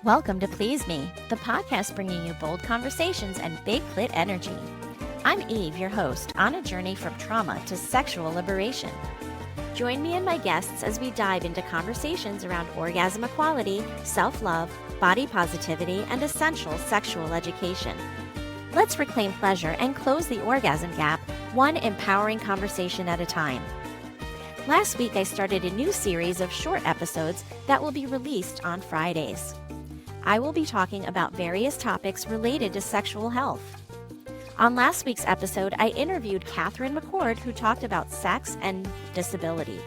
Welcome to Please Me, the podcast bringing you bold conversations and big clit energy. I'm Eve, your host, on a journey from trauma to sexual liberation. Join me and my guests as we dive into conversations around orgasm equality, self-love, body positivity, and essential sexual education. Let's reclaim pleasure and close the orgasm gap, one empowering conversation at a time. Last week, I started a new series of short episodes that will be released on Fridays. I will be talking about various topics related to sexual health. On last week's episode, I interviewed Catherine McCord, who talked about sex and disability.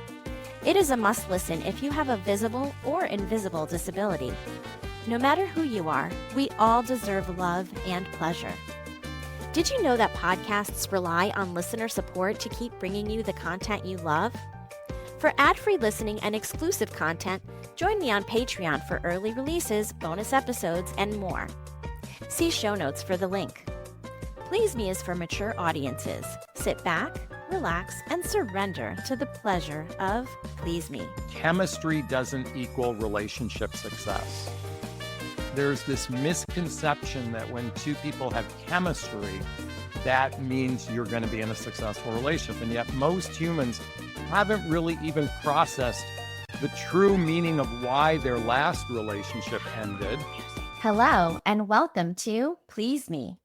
It is a must listen if you have a visible or invisible disability. No matter who you are, we all deserve love and pleasure. Did you know that podcasts rely on listener support to keep bringing you the content you love? For ad-free listening and exclusive content, join me on Patreon for early releases, bonus episodes, and more. See show notes for the link. Please Me is for mature audiences. Sit back, relax, and surrender to the pleasure of Please Me. Chemistry doesn't equal relationship success. There's this misconception that when two people have chemistry, that means you're going to be in a successful relationship. And yet most humans haven't really even processed the true meaning of why their last relationship ended. Hello, and welcome to Please Me,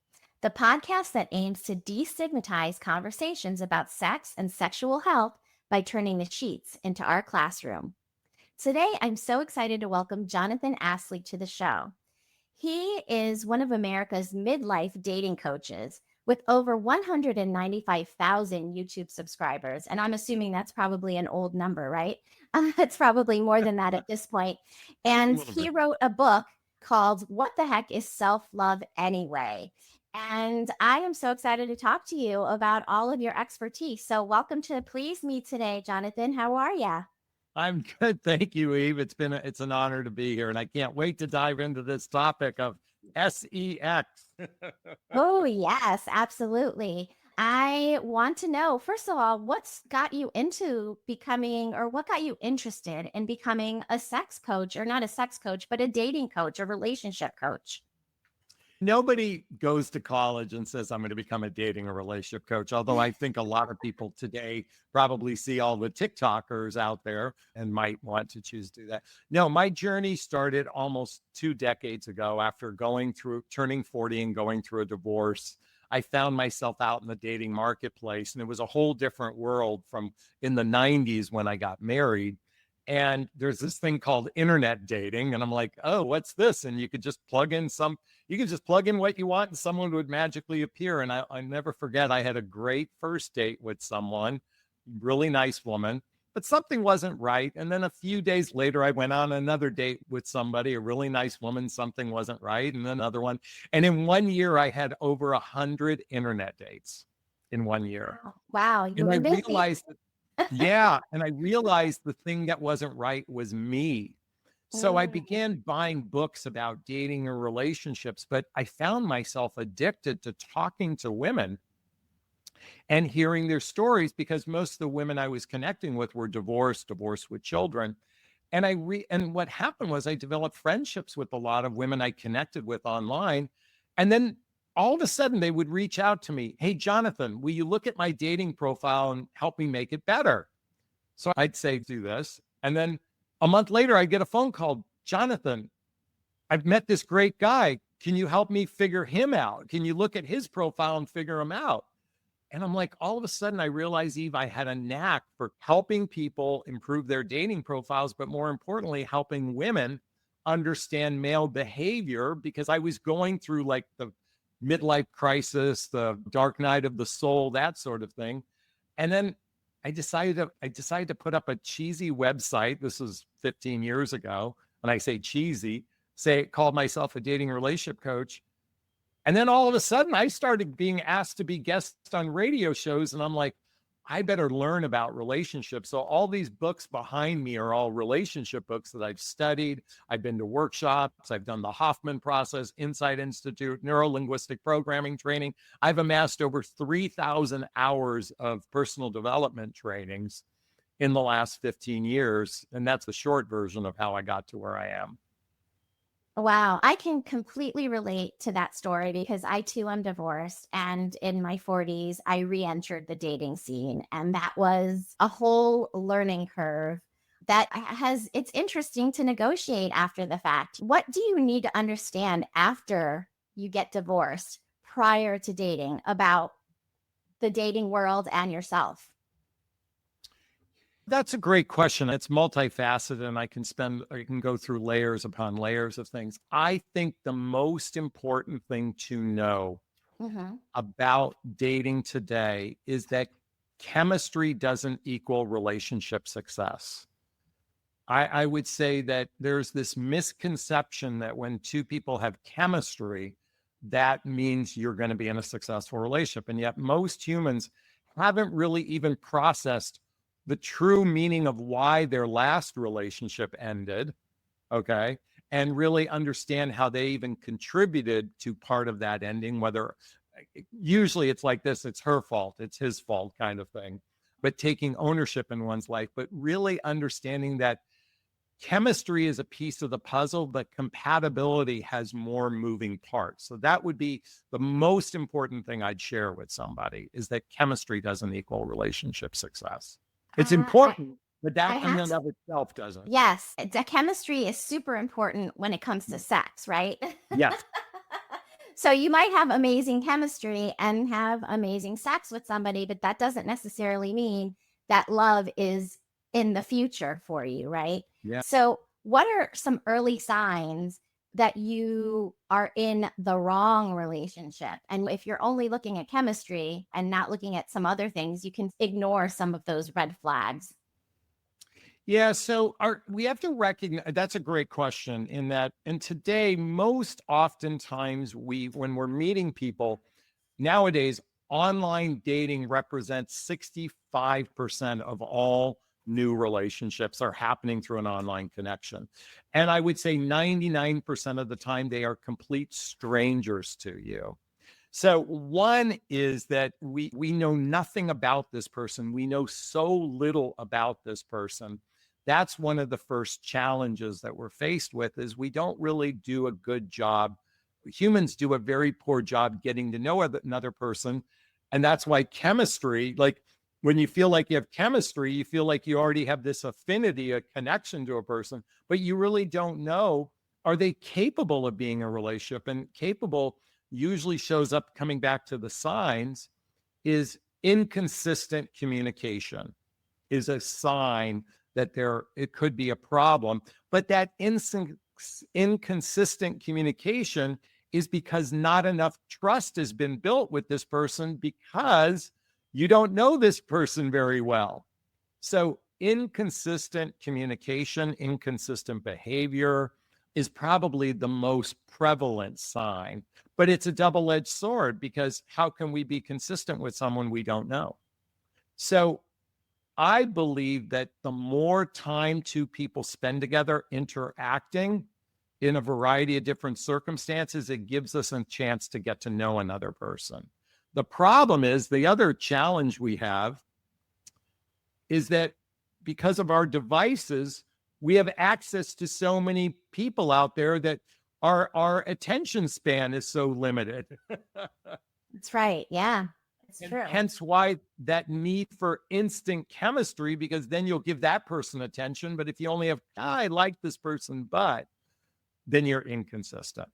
the podcast that aims to destigmatize conversations about sex and sexual health by turning the sheets into our classroom. Today, I'm so excited to welcome Jonathon Aslay to the show. He is one of America's midlife dating coaches with over 195,000 YouTube subscribers. And I'm assuming that's probably an old number, right? It's probably more than that at this point. And he wrote a book called What the Heck is Self-Love Anyway? And I am so excited to talk to you about all of your expertise. So welcome to Please Me today, Jonathon. How are you? I'm good. Thank you, Eve. It's an honor to be here. And I can't wait to dive into this topic of sex. Oh, yes, absolutely. I want to know, first of all, what's got you into becoming, or what got you interested in becoming a sex coach, or not a sex coach, but a dating coach, a relationship coach? Nobody goes to college and says, I'm going to become a dating or relationship coach. Although I think a lot of people today probably see all the TikTokers out there and might want to choose to do that. No, my journey started almost 2 decades ago after turning 40 and going through a divorce. I found myself out in the dating marketplace, and it was a whole different world from in the 90s when I got married. And there's this thing called internet dating. And I'm like, oh, what's this? And you could just plug in what you want and someone would magically appear. And I never forget, I had a great first date with someone, really nice woman, but something wasn't right. And then a few days later, I went on another date with somebody, a really nice woman, something wasn't right. And then another one. And in 1 year, I had over 100 internet dates in 1 year. Wow, you And I were busy. realized that yeah. And I realized the thing that wasn't right was me. So I began buying books about dating or relationships, but I found myself addicted to talking to women and hearing their stories because most of the women I was connecting with were divorced with children. And and what happened was I developed friendships with a lot of women I connected with online. And then all of a sudden they would reach out to me. Hey, Jonathon, will you look at my dating profile and help me make it better? So I'd say, do this. And then a month later, I get a phone call. Jonathon, I've met this great guy. Can you help me figure him out? Can you look at his profile and figure him out? And I'm like, all of a sudden I realized, Eve, I had a knack for helping people improve their dating profiles, but more importantly, helping women understand male behavior because I was going through like the midlife crisis, the dark night of the soul, that sort of thing. And then I decided to put up a cheesy website. This was 15 years ago. When I say cheesy, called myself a dating relationship coach. And then all of a sudden I started being asked to be guests on radio shows. And I'm like, I better learn about relationships. So all these books behind me are all relationship books that I've studied. I've been to workshops. I've done the Hoffman process, Insight Institute, neuro-linguistic programming training. I've amassed over 3,000 hours of personal development trainings in the last 15 years. And that's the short version of how I got to where I am. Wow, I can completely relate to that story because I too am divorced. And in my 40s, I re entered the dating scene. And that was a whole learning curve that it's interesting to negotiate after the fact. What do you need to understand after you get divorced prior to dating about the dating world and yourself? That's a great question. It's multifaceted, and I can go through layers upon layers of things. I think the most important thing to know Mm-hmm. about dating today is that chemistry doesn't equal relationship success. I would say that there's this misconception that when two people have chemistry, that means you're going to be in a successful relationship. And yet, most humans haven't really even processed the true meaning of why their last relationship ended. Okay. And really understand how they even contributed to part of that ending, whether usually it's like this, it's her fault, it's his fault kind of thing, but taking ownership in one's life, but really understanding that chemistry is a piece of the puzzle, but compatibility has more moving parts. So that would be the most important thing I'd share with somebody, is that chemistry doesn't equal relationship success. It's I, important, but I that in have and to. of itself doesn't. Yes, the chemistry is super important when it comes to sex, right? Yes. So you might have amazing chemistry and have amazing sex with somebody, but that doesn't necessarily mean that love is in the future for you, right? Yeah. So, what are some early signs that you are in the wrong relationship? And if you're only looking at chemistry and not looking at some other things, you can ignore some of those red flags. Yeah, so we have to recognize, that's a great question, in that, and today, most oftentimes when we're meeting people nowadays, online dating represents 65% of all new relationships are happening through an online connection. And I would say 99% of the time they are complete strangers to you. So one is that we know nothing about this person. We know so little about this person. That's one of the first challenges that we're faced with, is we don't really do a good job. Humans do a very poor job getting to know another person. And that's why chemistry, like when you feel like you have chemistry, you feel like you already have this affinity, a connection to a person, but you really don't know, are they capable of being a relationship? And capable usually shows up, coming back to the signs, is inconsistent communication is a sign that it could be a problem. But that inconsistent communication is because not enough trust has been built with this person, because you don't know this person very well. So inconsistent communication, inconsistent behavior is probably the most prevalent sign. But it's a double-edged sword, because how can we be consistent with someone we don't know? So I believe that the more time two people spend together interacting in a variety of different circumstances, it gives us a chance to get to know another person. The problem is, the other challenge we have is that because of our devices, we have access to so many people out there that our attention span is so limited. That's right. Yeah, it's And true. hence why that need for instant chemistry, because then you'll give that person attention. But if you only have, I like this person, but then you're inconsistent.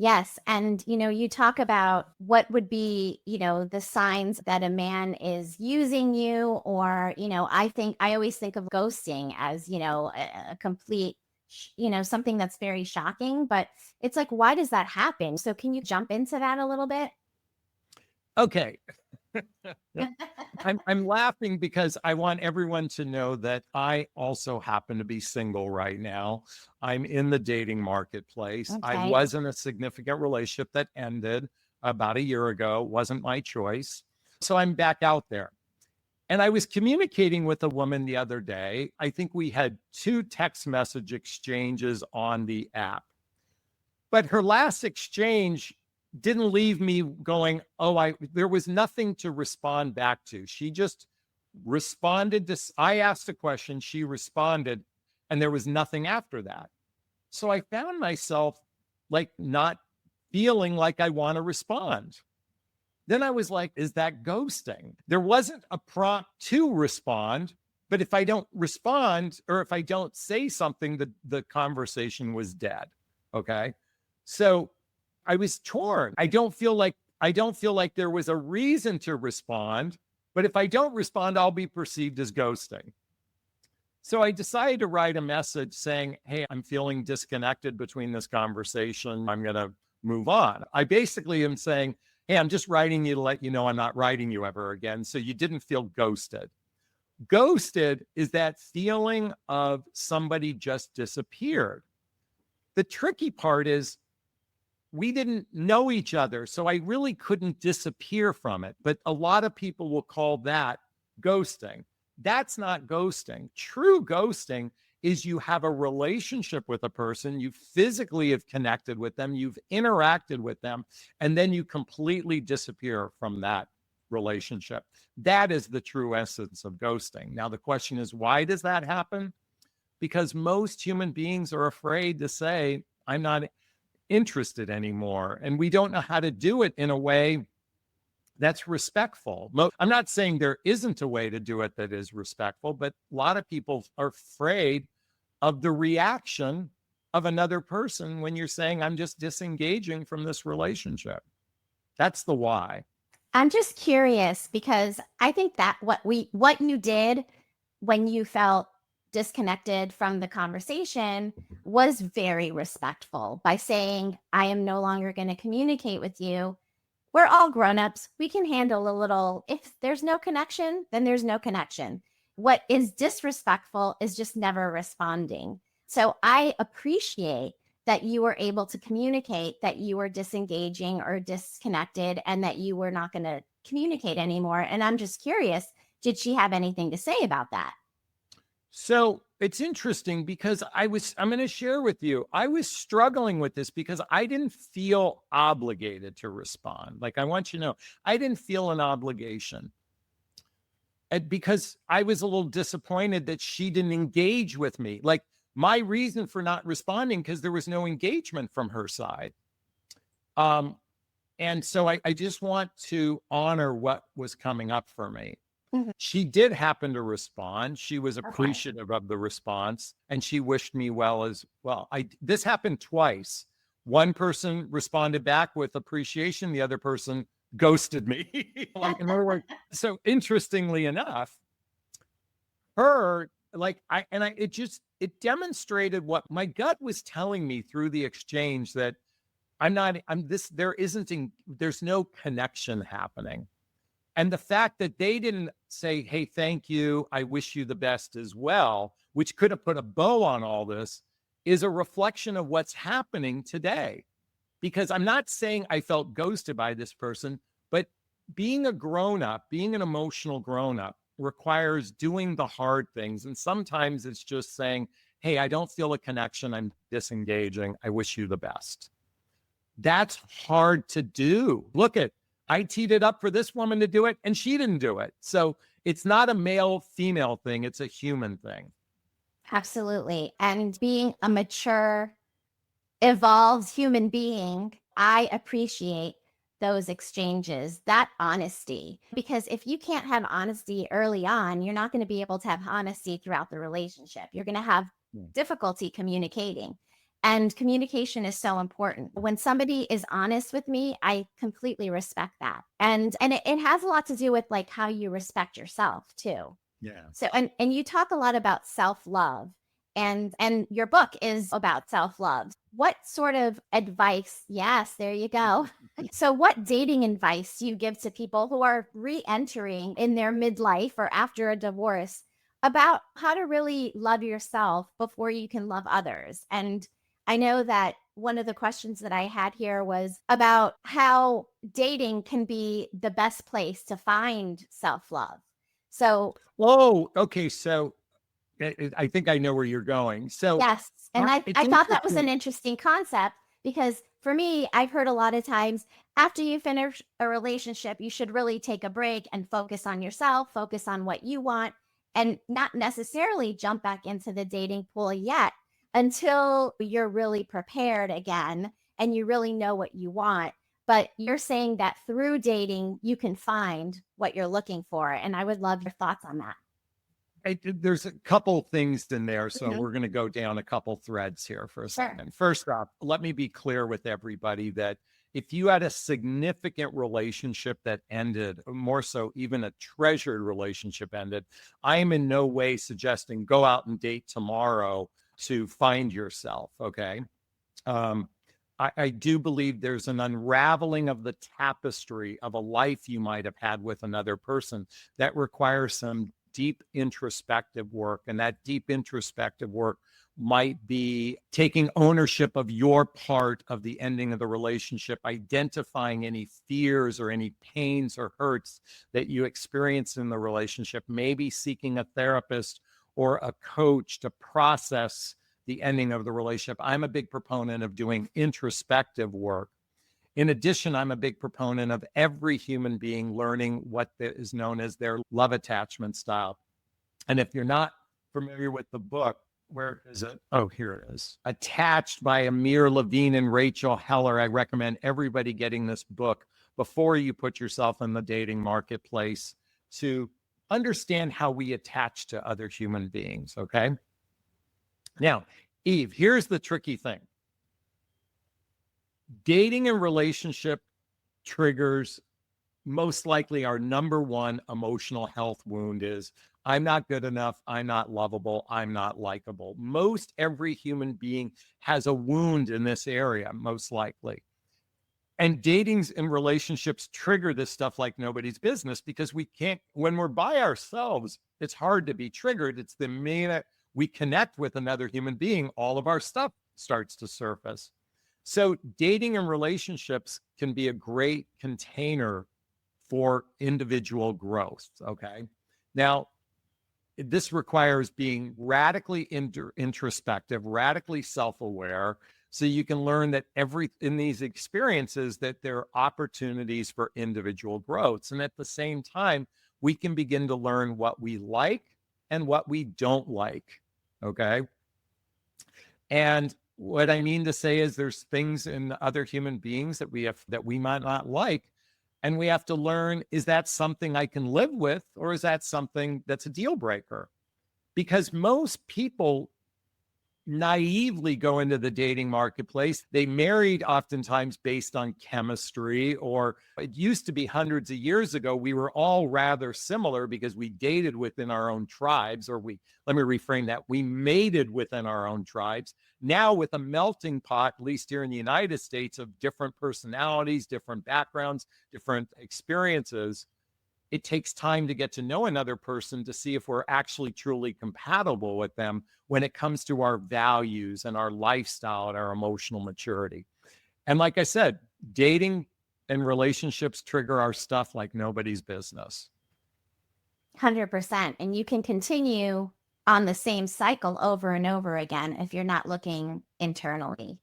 Yes. And, you talk about what would be, the signs that a man is using you, or, I always think of ghosting as, a complete, something that's very shocking, but it's like, why does that happen? So can you jump into that a little bit? Okay. I'm laughing because I want everyone to know that I also happen to be single right now. I'm in the dating marketplace. I Okay. was in a significant relationship that ended about a year ago. Wasn't my choice. So I'm back out there. And I was communicating with a woman the other day. I think we had 2 text message exchanges on the app. But her last exchange didn't leave me going, oh, there was nothing to respond back to. She just responded to, I asked a question, she responded, and there was nothing after that. So I found myself like not feeling like I want to respond. Then I was like, is that ghosting? There wasn't a prompt to respond, but if I don't respond or if I don't say something, the conversation was dead. Okay. So I was torn. I don't feel like there was a reason to respond, but if I don't respond, I'll be perceived as ghosting. So I decided to write a message saying, hey, I'm feeling disconnected between this conversation. I'm going to move on. I basically am saying, hey, I'm just writing you to let you know I'm not writing you ever again. So you didn't feel ghosted. Ghosted is that feeling of somebody just disappeared. The tricky part is we didn't know each other. So I really couldn't disappear from it. But a lot of people will call that ghosting. That's not ghosting. True ghosting is you have a relationship with a person, you physically have connected with them, you've interacted with them, and then you completely disappear from that relationship. That is the true essence of ghosting. Now, the question is, why does that happen? Because most human beings are afraid to say, I'm not interested anymore. And we don't know how to do it in a way that's respectful. I'm not saying there isn't a way to do it that is respectful, but a lot of people are afraid of the reaction of another person when you're saying, I'm just disengaging from this relationship. That's the why. I'm just curious because I think that what you did when you felt disconnected from the conversation was very respectful by saying, I am no longer going to communicate with you. We're all grown-ups. We can handle a little. If there's no connection, then there's no connection. What is disrespectful is just never responding. So I appreciate that you were able to communicate that you were disengaging or disconnected and that you were not going to communicate anymore. And I'm just curious, did she have anything to say about that? So it's interesting because I'm going to share with you, I was struggling with this because I didn't feel obligated to respond. Like, I want you to know, I didn't feel an obligation. And because I was a little disappointed that she didn't engage with me. Like, my reason for not responding, because there was no engagement from her side. And so I just want to honor what was coming up for me. Mhm. She did happen to respond. She was Okay. appreciative of the response and she wished me well as well. This happened twice. One person responded back with appreciation, the other person ghosted me. Like, in other words, so interestingly enough, it demonstrated what my gut was telling me through the exchange, that there's no connection happening. And the fact that they didn't say, hey, thank you, I wish you the best as well, which could have put a bow on all this, is a reflection of what's happening today. Because I'm not saying I felt ghosted by this person, but being a grown-up, being an emotional grown-up, requires doing the hard things. And sometimes it's just saying, hey, I don't feel a connection, I'm disengaging, I wish you the best. That's hard to do. I teed it up for this woman to do it and she didn't do it. So it's not a male female thing, it's a human thing. Absolutely. And being a mature, evolved human being, I appreciate those exchanges, that honesty. Because if you can't have honesty early on, you're not going to be able to have honesty throughout the relationship. You're going to have difficulty communicating. And communication is so important. When somebody is honest with me, I completely respect that. And it has a lot to do with like how you respect yourself too. Yeah. So and you talk a lot about self-love, and your book is about self-love. What sort of advice? Yes, there you go. So what dating advice do you give to people who are re-entering in their midlife or after a divorce about how to really love yourself before you can love others? And I know that one of the questions that I had here was about how dating can be the best place to find self-love. So, okay. So I think I know where you're going. So yes. And it's I thought that was an interesting. interesting concept because for me, I've heard a lot of times after you finish a relationship, you should really take a break and focus on yourself, focus on what you want, and not necessarily jump back into the dating pool yet. until you're really prepared again and you really know what you want. But you're saying that through dating, you can find what you're looking for. And I would love your thoughts on that. There's a couple things in there, so Mhm. we're going to go down a couple threads here for a Sure. second. First off, let me be clear with everybody that if you had a significant relationship that ended, or more so even a treasured relationship ended, I am in no way suggesting go out and date tomorrow to find yourself. Okay. Um, I do believe there's an unraveling of the tapestry of a life you might have had with another person that requires some deep introspective work. And that deep introspective work might be taking ownership of your part of the ending of the relationship, identifying any fears or any pains or hurts that you experienced in the relationship, maybe seeking a therapist or a coach to process the ending of the relationship. I'm a big proponent of doing introspective work. In addition, I'm a big proponent of every human being learning what is known as their love attachment style. And if you're not familiar with the book, where is it? Oh, here it is. Attached by Amir Levine and Rachel Heller. I recommend everybody getting this book before you put yourself in the dating marketplace to understand how we attach to other human beings. Okay. Now, Eve, here's the tricky thing. Dating and relationship triggers most likely our number one emotional health wound is I'm not good enough, I'm not lovable, I'm not likable. Most every human being has a wound in this area, most likely. And datings and relationships trigger this stuff like nobody's business because we can't, when we're by ourselves, it's hard to be triggered. It's the minute we connect with another human being, all of our stuff starts to surface. So, dating and relationships can be a great container for individual growth. Okay. Now, this requires being radically introspective, radically self-aware, so you can learn that in these experiences that there are opportunities for individual growths. And at the same time, we can begin to learn what we like and what we don't like. Okay. And what I mean to say is there's things in other human beings that we might not like. And we have to learn, is that something I can live with, or is that something that's a deal breaker? Because most people naively go into the dating marketplace. They married oftentimes based on chemistry, or it used to be hundreds of years ago, we were all rather similar because we dated within our own tribes, or let me reframe that, we mated within our own tribes. Now, with a melting pot, at least here in the United States, of different personalities, different backgrounds, different experiences, it takes time to get to know another person to see if we're actually truly compatible with them when it comes to our values and our lifestyle and our emotional maturity. And like I said, dating and relationships trigger our stuff like nobody's business. 100%. And you can continue on the same cycle over and over again if you're not looking internally.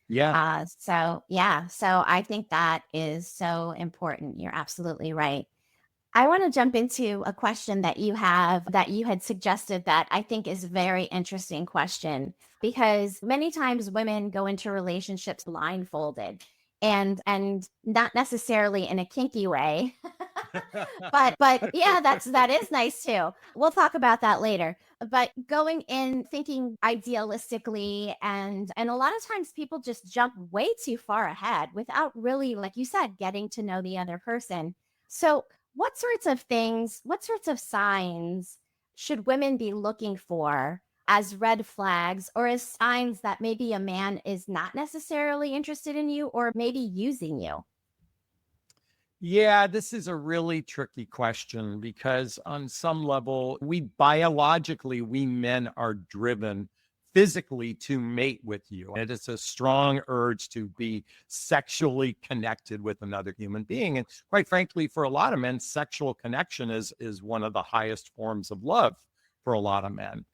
Yeah. So I think that is so important. You're absolutely right. I want to jump into a question that you had suggested that I think is a very interesting question, because many times women go into relationships blindfolded and not necessarily in a kinky way. But yeah, that is nice too. We'll talk about that later. But going in thinking idealistically, and a lot of times people just jump way too far ahead without really, like you said, getting to know the other person. So what sorts of signs should women be looking for as red flags, or as signs that maybe a man is not necessarily interested in you or maybe using you? Yeah, this is a really tricky question because on some level, we men are driven physically to mate with you. And it's a strong urge to be sexually connected with another human being. And quite frankly, for a lot of men, sexual connection is one of the highest forms of love for a lot of men.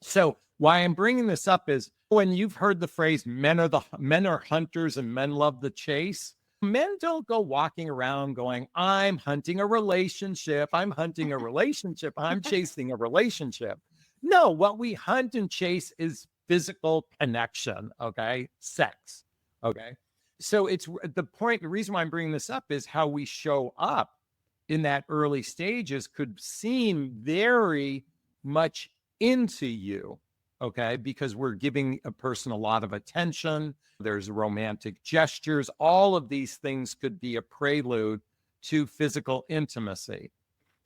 So why I'm bringing this up is when you've heard the phrase men are hunters and men love the chase. Men don't go walking around going, I'm hunting a relationship. I'm hunting a relationship. I'm chasing a relationship. No, what we hunt and chase is physical connection, okay? Sex, okay? So it's the point, the reason why I'm bringing this up is how we show up in that early stages could seem very much into you, okay? Because we're giving a person a lot of attention. There's romantic gestures. All of these things could be a prelude to physical intimacy.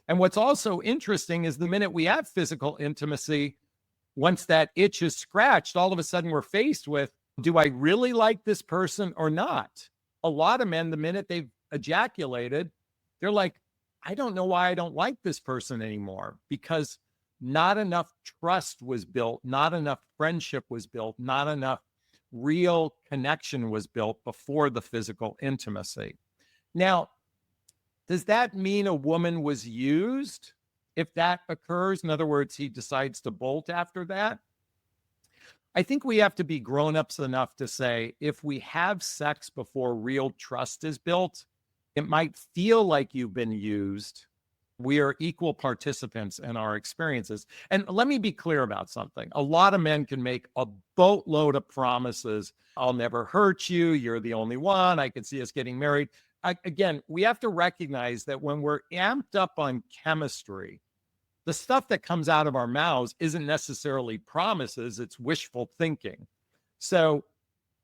And what's also interesting is the minute we have physical intimacy, once that itch is scratched, all of a sudden we're faced with, do I really like this person or not? A lot of men, the minute they've ejaculated, they're like, I don't know why I don't like this person anymore, because not enough trust was built, not enough friendship was built, not enough real connection was built before the physical intimacy. Now, does that mean a woman was used if that occurs? In other words, he decides to bolt after that? I think we have to be grown-ups enough to say, if we have sex before real trust is built, it might feel like you've been used. We are equal participants in our experiences. And let me be clear about something. A lot of men can make a boatload of promises. I'll never hurt you. You're the only one. I can see us getting married. Again, we have to recognize that when we're amped up on chemistry, the stuff that comes out of our mouths isn't necessarily promises, it's wishful thinking. So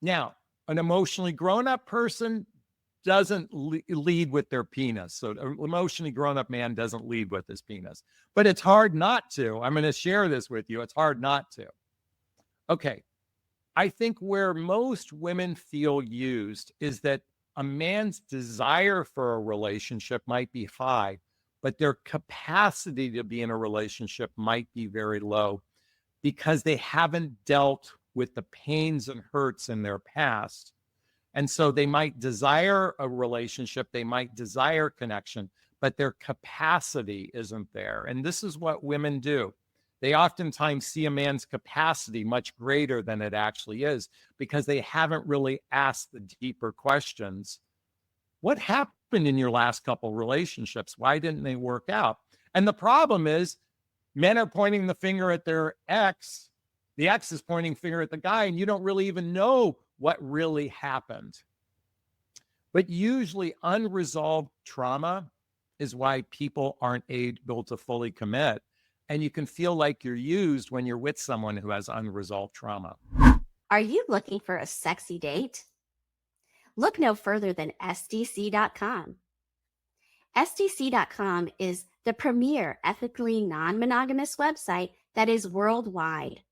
now, an emotionally grown-up person doesn't lead with their penis. So an emotionally grown-up man doesn't lead with his penis. But it's hard not to. I'm going to share this with you. It's hard not to. Okay. I think where most women feel used is that a man's desire for a relationship might be high, but their capacity to be in a relationship might be very low because they haven't dealt with the pains and hurts in their past. And so they might desire a relationship, they might desire connection, but their capacity isn't there. And this is what women do. They oftentimes see a man's capacity much greater than it actually is because they haven't really asked the deeper questions. What happened in your last couple relationships? Why didn't they work out? And the problem is men are pointing the finger at their ex. The ex is pointing finger at the guy, and you don't really even know what really happened. But usually unresolved trauma is why people aren't able to fully commit. And you can feel like you're used when you're with someone who has unresolved trauma. Are you looking for a sexy date? Look no further than SDC.com. SDC.com is the premier ethically non-monogamous website that is worldwide.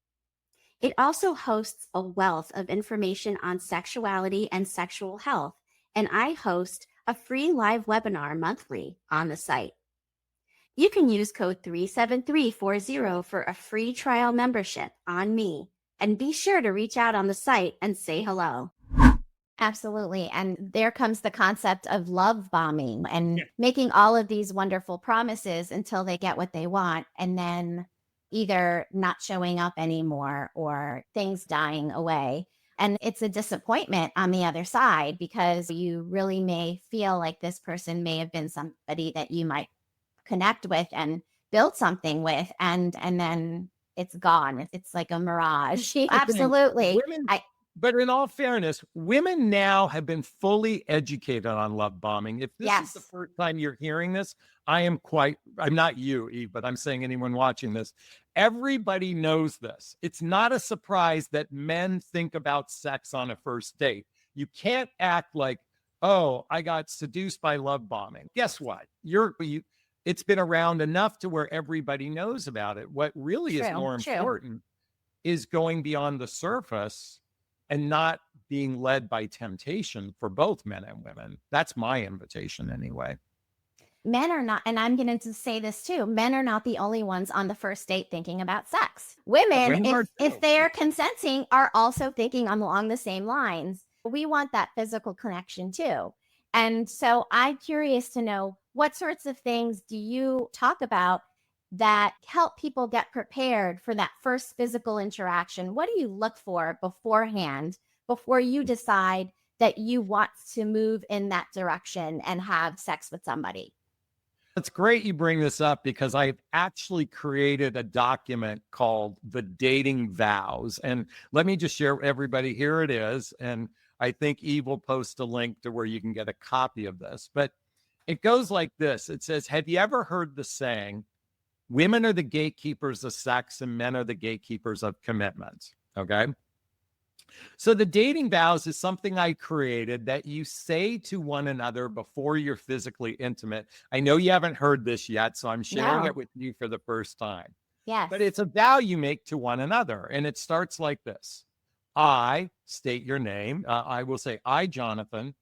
It also hosts a wealth of information on sexuality and sexual health, and I host a free live webinar monthly on the site. You can use code 37340 for a free trial membership on me, and be sure to reach out on the site and say hello. Absolutely. And there comes the concept of love bombing and making all of these wonderful promises until they get what they want, and then either not showing up anymore or things dying away. And it's a disappointment on the other side because you really may feel like this person may have been somebody that you might connect with and build something with, and then it's gone. It's like a mirage. Absolutely. But in all fairness, women now have been fully educated on love bombing. If this is the first time you're hearing this, I'm not you, Eve, but I'm saying anyone watching this, everybody knows this. It's not a surprise that men think about sex on a first date. You can't act like, oh, I got seduced by love bombing. Guess what? It's been around enough to where everybody knows about it. What really is more important is going beyond the surface and not being led by temptation for both men and women. That's my invitation anyway. Men are not, and I'm going to say this too, men are not the only ones on the first date thinking about sex. Women, if they're consenting, are also thinking along the same lines. We want that physical connection too. And so I'm curious to know, what sorts of things do you talk about that help people get prepared for that first physical interaction? What do you look for beforehand before you decide that you want to move in that direction and have sex with somebody? It's great you bring this up because I've actually created a document called the Dating Vows. And let me just share with everybody, here it is. And I think Eve will post a link to where you can get a copy of this. But it goes like this. It says, have you ever heard the saying, women are the gatekeepers of sex and men are the gatekeepers of commitment? Okay. So the dating vows is something I created that you say to one another before you're physically intimate. I know you haven't heard this yet, so I'm sharing No. it with you for the first time. Yes. But it's a vow you make to one another. And it starts like this. I state your name. I will say, I, Jonathon,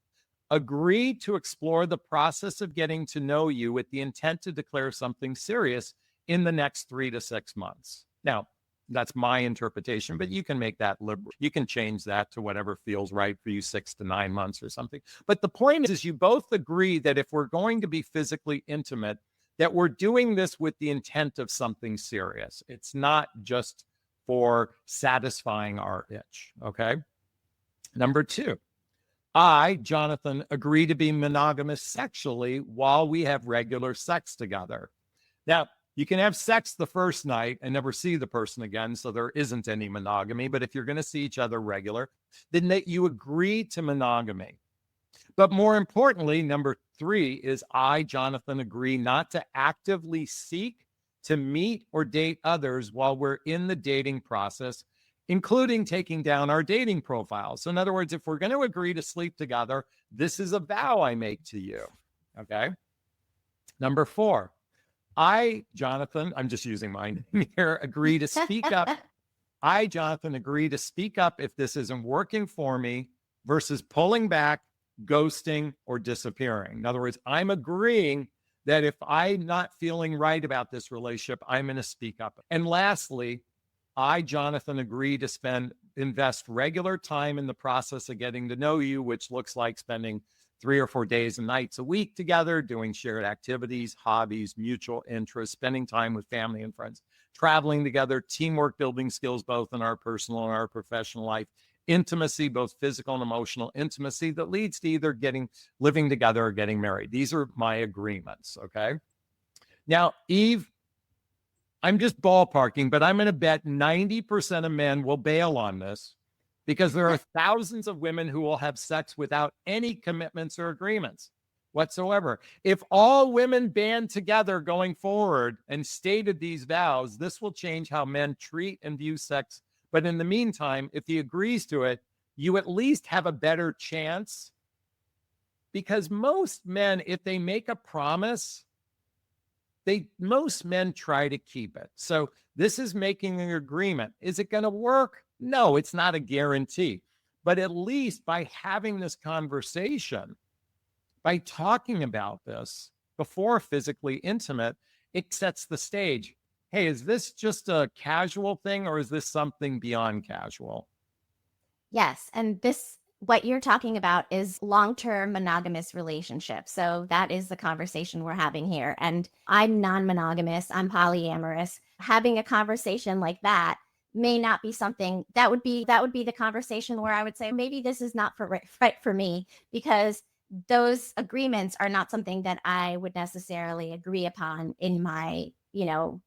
agree to explore the process of getting to know you with the intent to declare something serious in the next 3 to 6 months. Now, that's my interpretation, but you can make that liberal. You can change that to whatever feels right for you, 6 to 9 months or something. But the point is you both agree that if we're going to be physically intimate, that we're doing this with the intent of something serious. It's not just for satisfying our itch. Okay. Number 2, I, Jonathon, agree to be monogamous sexually while we have regular sex together. Now, you can have sex the first night and never see the person again, so there isn't any monogamy. But if you're going to see each other regular, then that you agree to monogamy. But more importantly, number 3 is I, Jonathon, agree not to actively seek to meet or date others while we're in the dating process, including taking down our dating profiles. So in other words, if we're going to agree to sleep together, this is a vow I make to you. Okay. Number 4, I, Jonathon, I'm just using my name here, agree to speak up. I, Jonathon, agree to speak up if this isn't working for me versus pulling back, ghosting, or disappearing. In other words, I'm agreeing that if I'm not feeling right about this relationship, I'm going to speak up. And lastly, I, Jonathon, agree to invest regular time in the process of getting to know you, which looks like spending 3 or 4 days and nights a week together, doing shared activities, hobbies, mutual interests, spending time with family and friends, traveling together, teamwork, building skills, both in our personal and our professional life, intimacy, both physical and emotional intimacy that leads to either living together or getting married. These are my agreements. Okay. Now, Eve, I'm just ballparking, but I'm going to bet 90% of men will bail on this because there are thousands of women who will have sex without any commitments or agreements whatsoever. If all women band together going forward and stated these vows, this will change how men treat and view sex. But in the meantime, if he agrees to it, you at least have a better chance, because most men, if they make a promise, most men try to keep it. So this is making an agreement. Is it going to work? No, it's not a guarantee. But at least by having this conversation, by talking about this before physically intimate, it sets the stage. Hey, is this just a casual thing or is this something beyond casual? Yes. And what you're talking about is long-term monogamous relationships. So that is the conversation we're having here. And I'm non-monogamous, I'm polyamorous. Having a conversation like that may not be something that would be the conversation where I would say, maybe this is not right for me, because those agreements are not something that I would necessarily agree upon in my,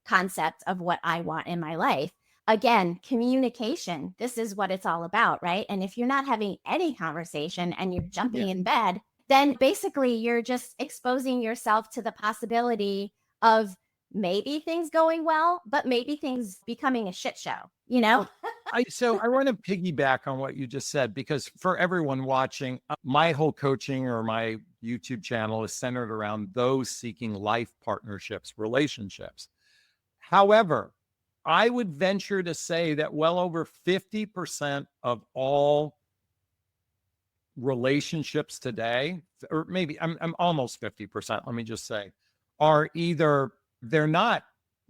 concept of what I want in my life. Again, communication, this is what it's all about, right? And if you're not having any conversation and you're jumping in bed, then basically you're just exposing yourself to the possibility of maybe things going well, but maybe things becoming a shit show, So I want to piggyback on what you just said, because for everyone watching, my whole coaching or my YouTube channel is centered around those seeking life partnerships, relationships. However, I would venture to say that well over 50% of all relationships today, or maybe I'm almost 50%, let me just say, are either they're not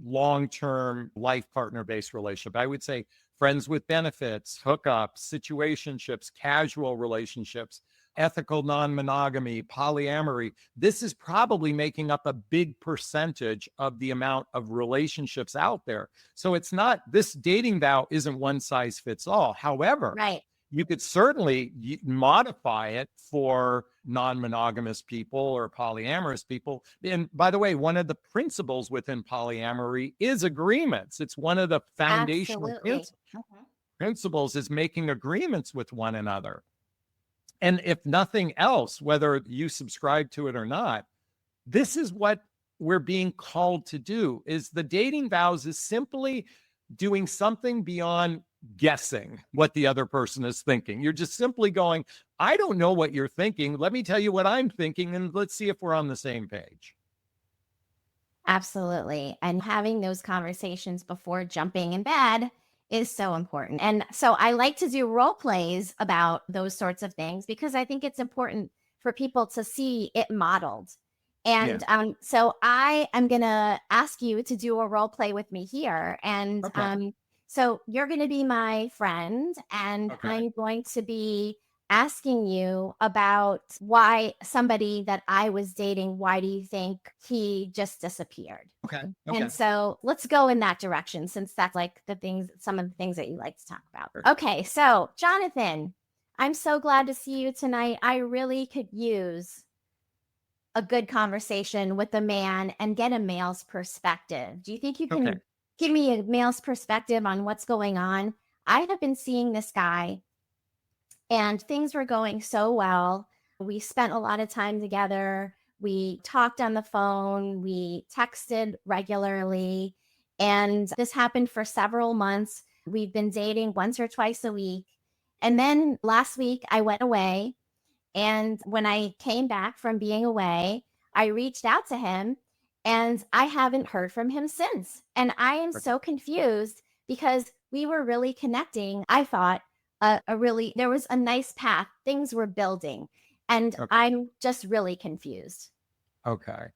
long-term life partner-based relationship. I would say friends with benefits, hookups, situationships, casual relationships, ethical non-monogamy, polyamory. This is probably making up a big percentage of the amount of relationships out there. So it's not, this dating vow isn't one size fits all. However, right. You could certainly modify it for non-monogamous people or polyamorous people. And by the way, one of the principles within polyamory is agreements. It's one of the foundational Absolutely. principles is making agreements with one another. And if nothing else, whether you subscribe to it or not, this is what we're being called to do. Is the dating vows is simply doing something beyond guessing what the other person is thinking. You're just simply going, I don't know what you're thinking. Let me tell you what I'm thinking, and let's see if we're on the same page. Absolutely. And having those conversations before jumping in bed is so important. And so I like to do role plays about those sorts of things because I think it's important for people to see it modeled. And so I am going to ask you to do a role play with me here. And so you're going to be my friend, and I'm going to be asking you about why somebody that I was dating, why do you think he just disappeared? Okay. And so let's go in that direction, since that's like some of the things that you like to talk about. Sure. Okay. So Jonathon, I'm so glad to see you tonight. I really could use a good conversation with a man and get a male's perspective. Do you think you can give me a male's perspective on what's going on? I have been seeing this guy and things were going so well. We spent a lot of time together. We talked on the phone. We texted regularly. And this happened for several months. We've been dating once or twice a week. And then last week I went away. And when I came back from being away, I reached out to him and I haven't heard from him since. And I am so confused because we were really connecting. I thought there was a nice path. Things were building. And I'm just really confused. Okay.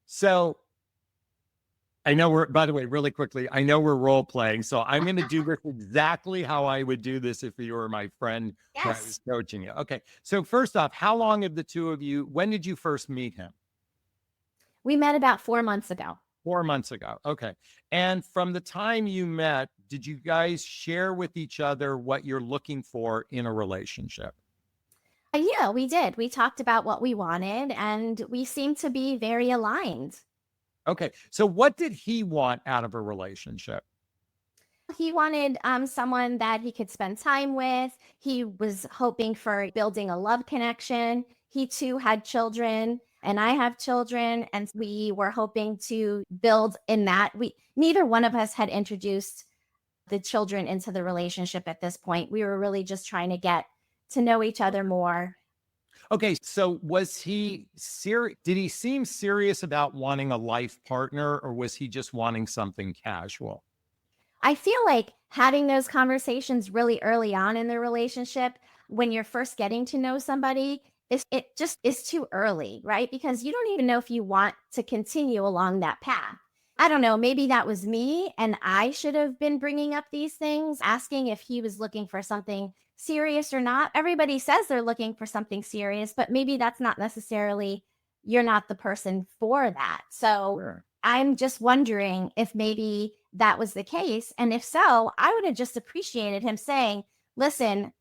So I know by the way, really quickly, I know we're role playing. So I'm going to do this exactly how I would do this if you were my friend who I was coaching you. Okay. So first off, how long have the two of you, when did you first meet him? We met about 4 months ago. 4 months ago. Okay. And from the time you met, did you guys share with each other what you're looking for in a relationship? Yeah, we did. We talked about what we wanted and we seemed to be very aligned. Okay. So what did he want out of a relationship? He wanted someone that he could spend time with. He was hoping for building a love connection. He too had children and I have children. And we were hoping to build in that. Neither one of us had introduced the children into the relationship at this point. We were really just trying to get to know each other more. Okay, so was he serious? Did he seem serious about wanting a life partner, or was he just wanting something casual? I feel like having those conversations really early on in the relationship, when you're first getting to know somebody, it just is too early, right? Because you don't even know if you want to continue along that path. I don't know, maybe that was me and I should have been bringing up these things, asking if he was looking for something serious or not. Everybody says they're looking for something serious, but maybe that's not necessarily, you're not the person for that. So I'm just wondering if maybe that was the case. And if so, I would have just appreciated him saying, listen,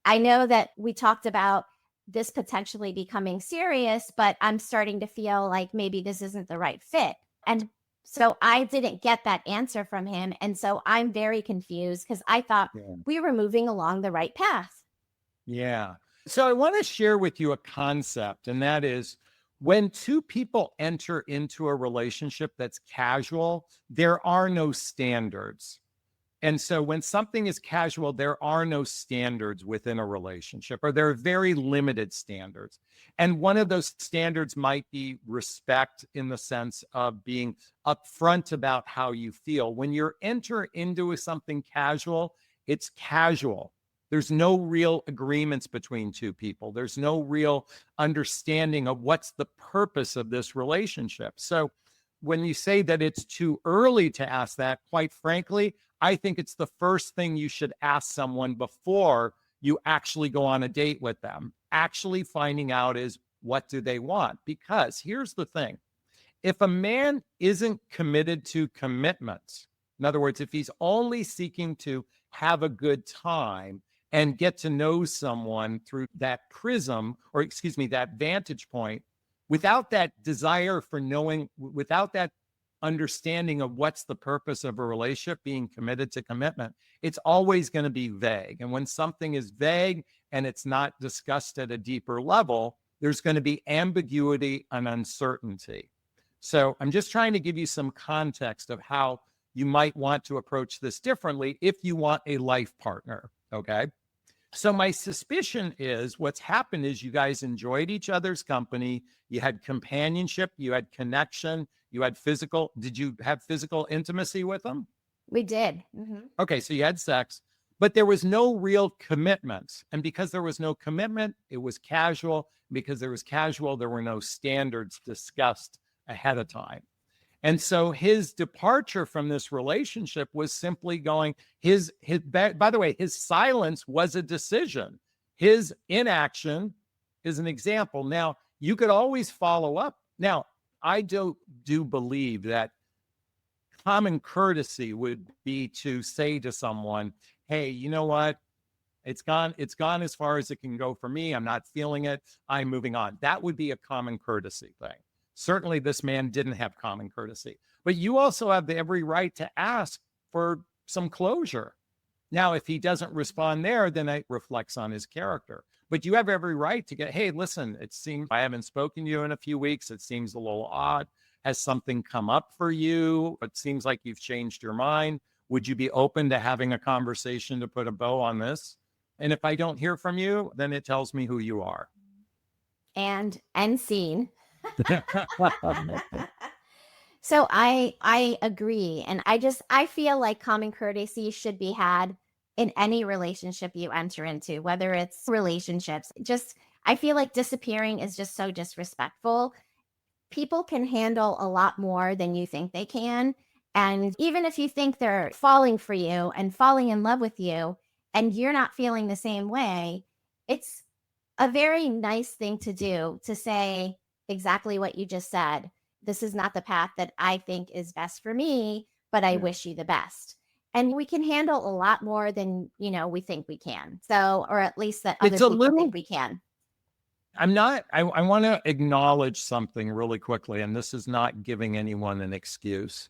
I know that we talked about this potentially becoming serious, but I'm starting to feel like maybe this isn't the right fit. And so I didn't get that answer from him. And so I'm very confused because I thought we were moving along the right path. Yeah. So I want to share with you a concept, and that is when two people enter into a relationship that's casual, there are no standards. And so when something is casual, there are no standards within a relationship, or there are very limited standards. And one of those standards might be respect, in the sense of being upfront about how you feel. When you enter into something casual, it's casual. There's no real agreements between two people. There's no real understanding of what's the purpose of this relationship. So when you say that it's too early to ask that, quite frankly, I think it's the first thing you should ask someone before you actually go on a date with them. Actually finding out is, what do they want? Because here's the thing. If a man isn't committed to commitments, in other words, if he's only seeking to have a good time and get to know someone through that prism, or excuse me, that vantage point, without that desire for knowing, without that understanding of what's the purpose of a relationship, being committed to commitment, it's always going to be vague. And when something is vague and it's not discussed at a deeper level, there's going to be ambiguity and uncertainty. So I'm just trying to give you some context of how you might want to approach this differently if you want a life partner. Okay. So my suspicion is what's happened is you guys enjoyed each other's company. You had companionship, you had connection, you had physical. Did you have physical intimacy with them? We did. Mm-hmm. Okay. So you had sex, but there was no real commitment. And because there was no commitment, it was casual. Because there was casual, there were no standards discussed ahead of time. And so his departure from this relationship was simply going, by the way, his silence was a decision. His inaction is an example. Now, you could always follow up. Now, I do believe that common courtesy would be to say to someone, hey, you know what? It's gone as far as it can go for me. I'm not feeling it. I'm moving on. That would be a common courtesy thing. Certainly, this man didn't have common courtesy, but you also have every right to ask for some closure. Now, if he doesn't respond there, then it reflects on his character. But you have every right to get, hey, listen, it seems I haven't spoken to you in a few weeks. It seems a little odd. Has something come up for you? It seems like you've changed your mind. Would you be open to having a conversation to put a bow on this? And if I don't hear from you, then it tells me who you are. And end scene. So I agree. And I feel like common courtesy should be had in any relationship you enter into, whether it's relationships. I feel like disappearing is just so disrespectful. People can handle a lot more than you think they can. And even if you think they're falling for you and falling in love with you and you're not feeling the same way, it's a very nice thing to do, to say exactly what you just said. This is not the path that I think is best for me, but I wish you the best. And we can handle a lot more than, we think we can. So, or at least that other people think we can. I want to acknowledge something really quickly, and this is not giving anyone an excuse.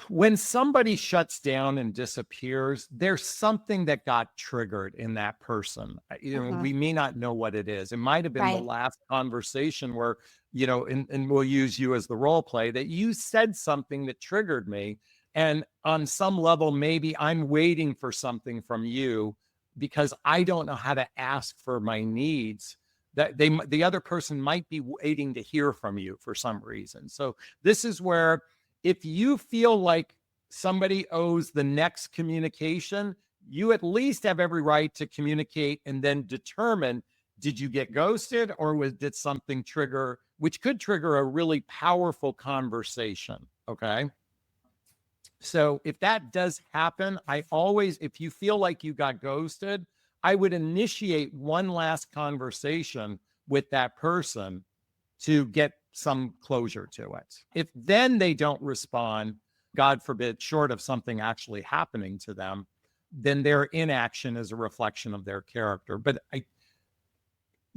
When somebody shuts down and disappears, there's something that got triggered in that person. We may not know what it is. It might have been the last conversation where, and we'll use you as the role play, that you said something that triggered me. And on some level, maybe I'm waiting for something from you because I don't know how to ask for my needs. That the other person might be waiting to hear from you for some reason. So this is where, if you feel like somebody owes the next communication, you at least have every right to communicate and then determine, did you get ghosted, or did something trigger, which could trigger a really powerful conversation. Okay. So if that does happen, if you feel like you got ghosted, I would initiate one last conversation with that person to get some closure to it. If then they don't respond, God forbid, short of something actually happening to them, then their inaction is a reflection of their character. But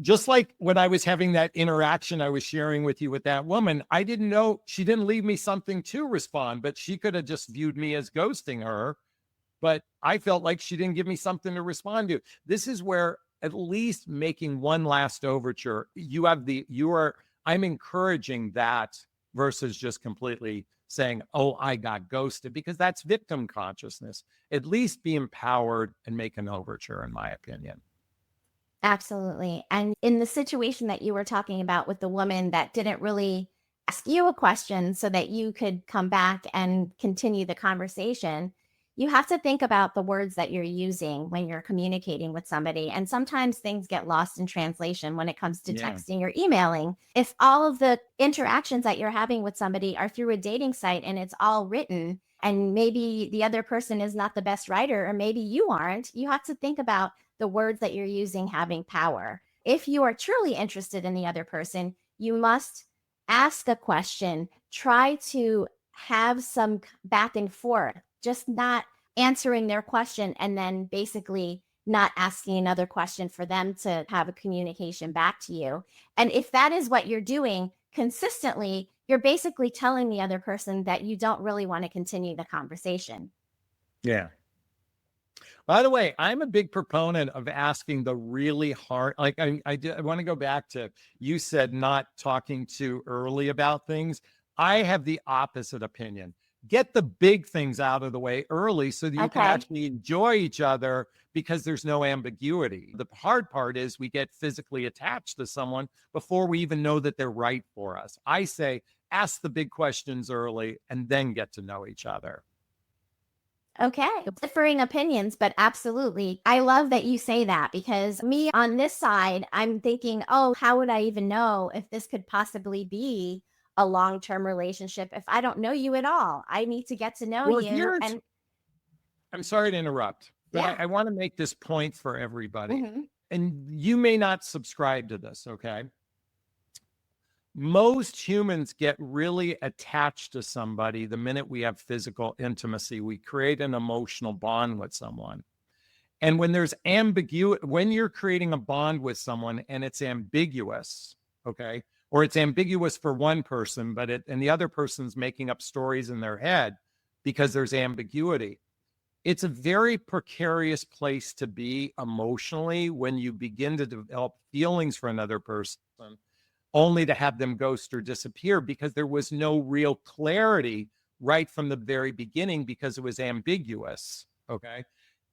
just like when I was having that interaction I was sharing with you with that woman, I didn't know, she didn't leave me something to respond, but she could have just viewed me as ghosting her. But I felt like she didn't give me something to respond to. This is where at least making one last overture, I'm encouraging that versus just completely saying, oh, I got ghosted, because that's victim consciousness. At least be empowered and make an overture, in my opinion. Absolutely. And in the situation that you were talking about with the woman that didn't really ask you a question so that you could come back and continue the conversation, you have to think about the words that you're using when you're communicating with somebody. And sometimes things get lost in translation when it comes to texting or emailing. If all of the interactions that you're having with somebody are through a dating site and it's all written, and maybe the other person is not the best writer, or maybe you aren't, you have to think about the words that you're using having power. If you are truly interested in the other person, you must ask a question, try to have some back and forth, just not answering their question and then basically not asking another question for them to have a communication back to you. And if that is what you're doing consistently, you're basically telling the other person that you don't really want to continue the conversation. Yeah. By the way, I'm a big proponent of asking the really hard, like I want to go back to, you said not talking too early about things. I have the opposite opinion. Get the big things out of the way early so that you can Okay. actually enjoy each other because there's no ambiguity. The hard part is we get physically attached to someone before we even know that they're right for us. I say ask the big questions early and then get to know each other. Okay. Differing opinions, but absolutely. I love that you say that, because me on this side, I'm thinking, oh, how would I even know if this could possibly be a long-term relationship if I don't know you at all? I need to get to know Well, you. And I'm sorry to interrupt, but yeah. I want to make this point for everybody. Mhm. And you may not subscribe to this, okay? Most humans get really attached to somebody the minute we have physical intimacy. We create an emotional bond with someone. And when there's ambiguity, when you're creating a bond with someone and it's ambiguous, okay, or it's ambiguous for one person, and the other person's making up stories in their head because there's ambiguity, it's a very precarious place to be emotionally when you begin to develop feelings for another person only to have them ghost or disappear because there was no real clarity right from the very beginning because it was ambiguous. Okay.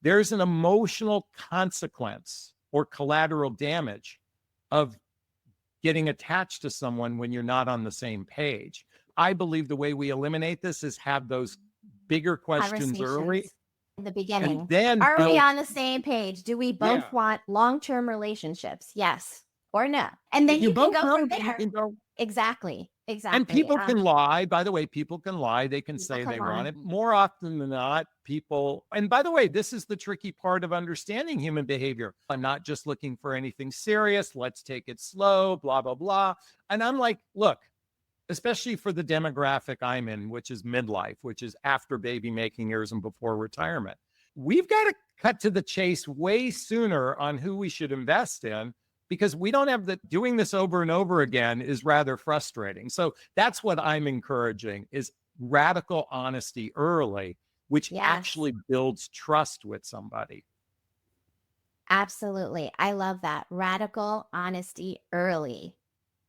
There's an emotional consequence or collateral damage of getting attached to someone when you're not on the same page. I believe the way we eliminate this is have those bigger questions early in the beginning. And then are we on the same page? Do we both Yeah. want long-term relationships? Yes or no? And then you can both go know, from you there. can go. Exactly. And people can lie. By the way, people can lie. They can People say can they lie. want it. More often than not, people, and by the way, this is the tricky part of understanding human behavior. I'm not just looking for anything serious. Let's take it slow, blah, blah, blah. And I'm like, look, especially for the demographic I'm in, which is midlife, which is after baby making years and before retirement, we've got to cut to the chase way sooner on who we should invest in, because we don't have doing this over and over again is rather frustrating. So that's what I'm encouraging is radical honesty early, which actually builds trust with somebody. Absolutely. I love that. Radical honesty early.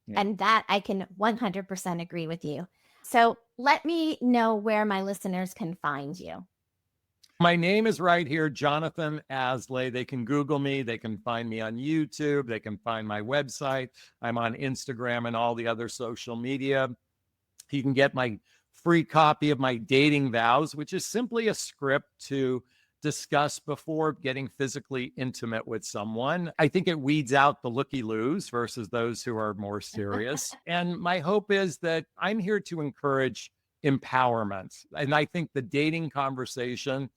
Yeah. And that I can 100% agree with you. So let me know where my listeners can find you. My name is right here, Jonathon Aslay. They can Google me. They can find me on YouTube. They can find my website. I'm on Instagram and all the other social media. You can get my free copy of my Dating Vows, which is simply a script to discuss before getting physically intimate with someone. I think it weeds out the looky-loos versus those who are more serious. And my hope is that I'm here to encourage empowerment. And I think the dating conversation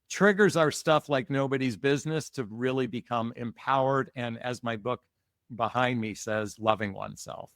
triggers our stuff like nobody's business to really become empowered. And as my book behind me says, loving oneself.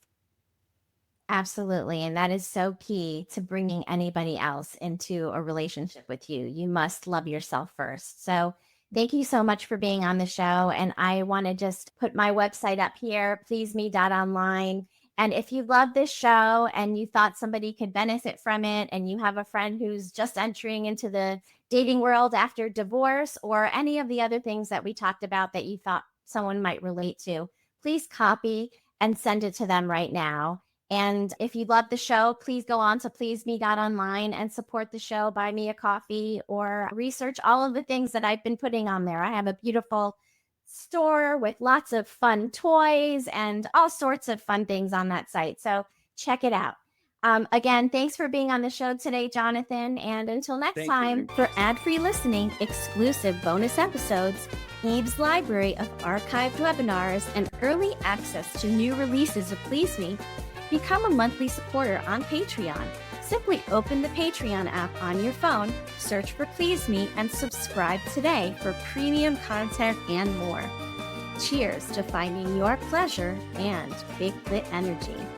Absolutely. And that is so key to bringing anybody else into a relationship with you. You must love yourself first. So thank you so much for being on the show. And I want to just put my website up here, pleaseme.online. And if you love this show and you thought somebody could benefit from it, and you have a friend who's just entering into the dating world after divorce, or any of the other things that we talked about that you thought someone might relate to, please copy and send it to them right now. And if you love the show, please go on to pleaseme.online and support the show, buy me a coffee, or research all of the things that I've been putting on there. I have a beautiful store with lots of fun toys and all sorts of fun things on that site. So check it out. Again, thanks for being on the show today, Jonathon. And until next time, for ad-free listening, exclusive bonus episodes, Eve's library of archived webinars, and early access to new releases of Please Me, become a monthly supporter on Patreon. Simply open the Patreon app on your phone, search for Please Me, and subscribe today for premium content and more. Cheers to finding your pleasure and big lit energy.